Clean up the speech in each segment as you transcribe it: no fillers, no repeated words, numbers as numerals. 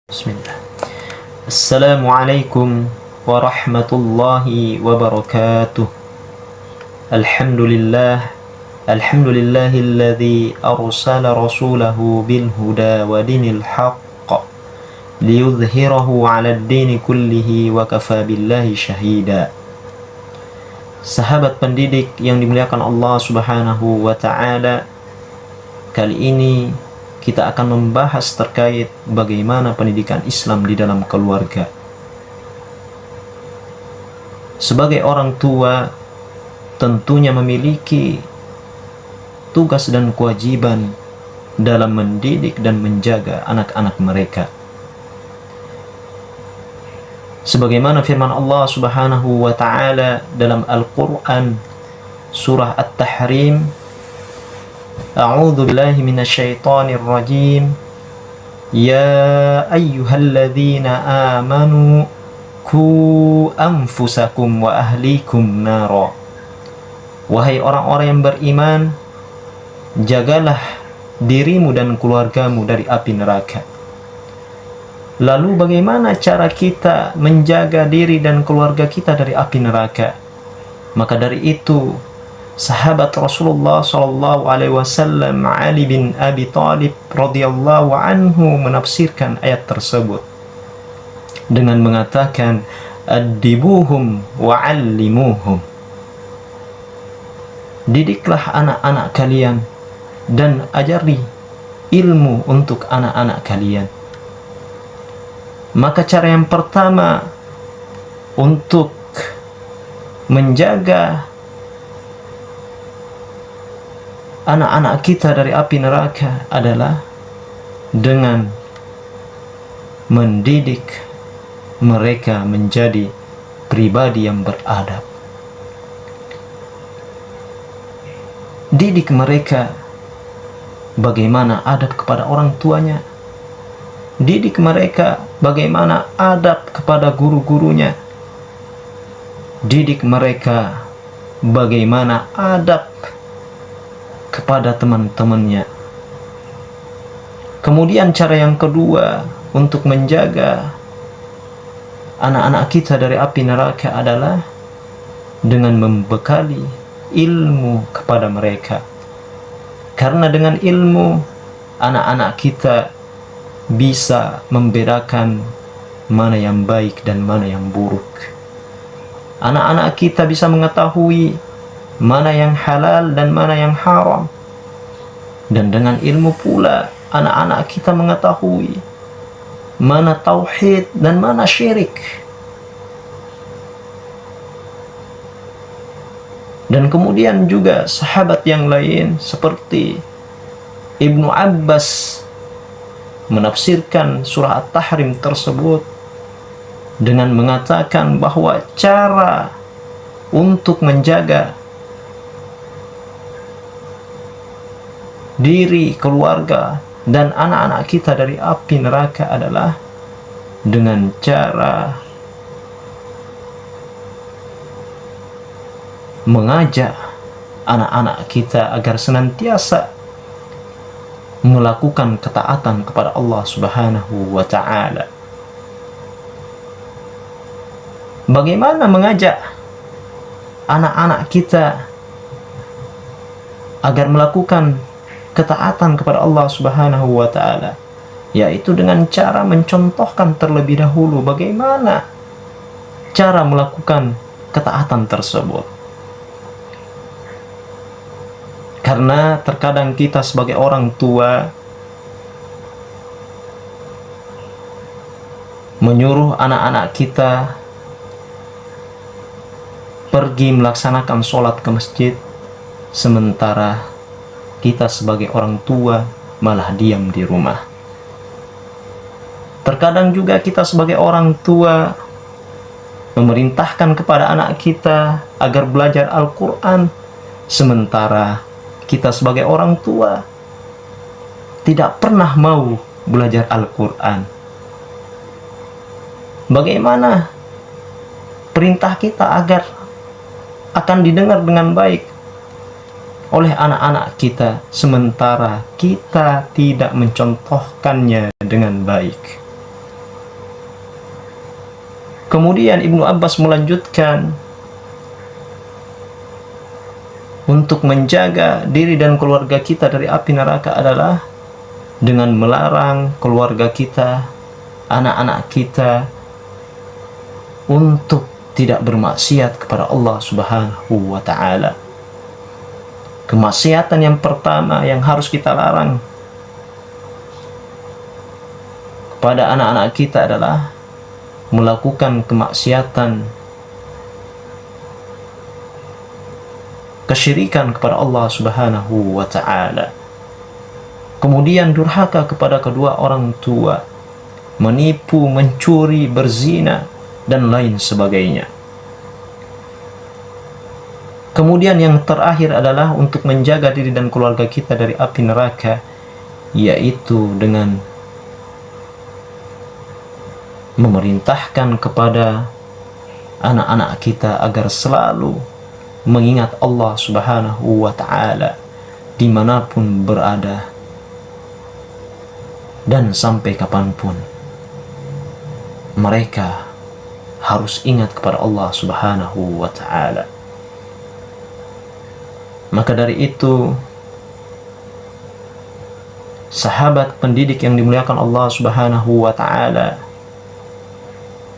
Bismillah. Assalamualaikum warahmatullahi wabarakatuh. Alhamdulillah. Alhamdulillahilladzi arsala rasulahu bil huda wa dinil haqq liyudhhirahu 'alad dini kullihi wa kafa billahi syahida. Sahabat pendidik yang dimuliakan Allah Subhanahu wa taala, kali ini kita akan membahas terkait bagaimana pendidikan Islam di dalam keluarga. Sebagai orang tua, tentunya memiliki tugas dan kewajiban dalam mendidik dan menjaga anak-anak mereka. Sebagaimana firman Allah Subhanahu wa taala dalam Al-Qur'an surah At-Tahrim, A'udzu billahi minasyaitonir rajim. Ya ayyuhalladzina amanu qu anfusakum wa ahlikum nara. Wahai orang-orang yang beriman, jagalah dirimu dan keluargamu dari api neraka. Lalu bagaimana cara kita menjaga diri dan keluarga kita dari api neraka? Maka dari itu, sahabat Rasulullah sallallahu alaihi wasallam Ali bin Abi Thalib radhiyallahu anhu menafsirkan ayat tersebut dengan mengatakan, "Addibuhum wa'allimuhum." Didiklah anak-anak kalian dan ajari ilmu untuk anak-anak kalian. Maka cara yang pertama untuk menjaga anak-anak kita dari api neraka adalah dengan mendidik mereka menjadi pribadi yang beradab. Didik mereka bagaimana adab kepada orang tuanya. Didik mereka bagaimana adab kepada guru-gurunya. Didik mereka bagaimana adab kepada teman-temannya. Kemudian cara yang kedua untuk menjaga anak-anak kita dari api neraka adalah dengan membekali ilmu kepada mereka. Karena dengan ilmu, anak-anak kita bisa membedakan mana yang baik dan mana yang buruk. Anak-anak kita bisa mengetahui mana yang halal dan mana yang haram. Dan dengan ilmu pula anak-anak kita mengetahui mana tauhid dan mana syirik. Dan kemudian juga sahabat yang lain seperti Ibnu Abbas menafsirkan surah At-Tahrim tersebut dengan mengatakan bahwa cara untuk menjaga diri, keluarga, dan anak-anak kita dari api neraka adalah dengan cara mengajak anak-anak kita agar senantiasa melakukan ketaatan kepada Allah Subhanahu wa ta'ala. Bagaimana mengajak anak-anak kita agar melakukan ketaatan kepada Allah Subhanahu wa ta'ala? Yaitu dengan cara mencontohkan terlebih dahulu bagaimana cara melakukan ketaatan tersebut. Karena terkadang kita sebagai orang tua menyuruh anak-anak kita pergi melaksanakan sholat ke masjid, sementara kita sebagai orang tua malah diam di rumah. Terkadang juga kita sebagai orang tua memerintahkan kepada anak kita agar belajar Al-Quran, sementara kita sebagai orang tua tidak pernah mau belajar Al-Quran. Bagaimana perintah kita agar akan didengar dengan baik oleh anak-anak kita, sementara kita tidak mencontohkannya dengan baik. Kemudian Ibnu Abbas melanjutkan, untuk menjaga diri dan keluarga kita dari api neraka adalah dengan melarang keluarga kita, anak-anak kita untuk tidak bermaksiat kepada Allah Subhanahu wa ta'ala. Kemaksiatan yang pertama yang harus kita larang kepada anak-anak kita adalah melakukan kemaksiatan, kesyirikan kepada Allah Subhanahu wa ta'ala. Kemudian durhaka kepada kedua orang tua, menipu, mencuri, berzina, dan lain sebagainya. Kemudian yang terakhir adalah untuk menjaga diri dan keluarga kita dari api neraka, yaitu dengan memerintahkan kepada anak-anak kita agar selalu mengingat Allah Subhanahu wa ta'ala dimanapun berada dan sampai kapanpun. Mereka harus ingat kepada Allah Subhanahu wa ta'ala. Maka dari itu, sahabat pendidik yang dimuliakan Allah Subhanahu wa ta'ala,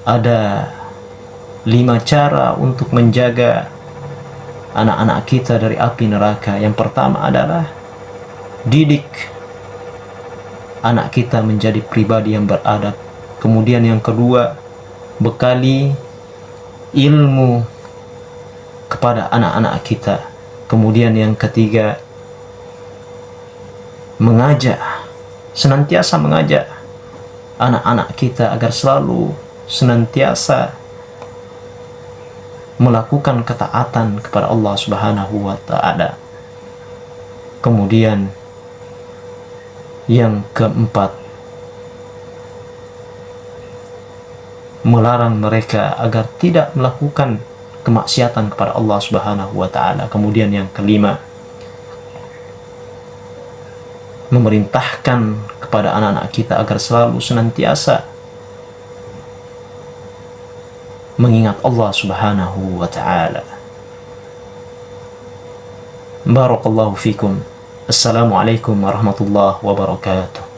ada 5 cara untuk menjaga anak-anak kita dari api neraka. Yang pertama adalah didik anak kita menjadi pribadi yang beradab. Kemudian yang kedua, bekali ilmu kepada anak-anak kita. Kemudian yang ketiga, senantiasa mengajak anak-anak kita agar selalu senantiasa melakukan ketaatan kepada Allah Subhanahu wa ta'ala. Kemudian yang keempat, melarang mereka agar tidak melakukan kemaksiatan kepada Allah Subhanahu wa ta'ala. Kemudian yang kelima, memerintahkan kepada anak-anak kita agar selalu senantiasa mengingat Allah Subhanahu wa ta'ala. Barakallahu fikum. Assalamualaikum warahmatullahi wabarakatuh.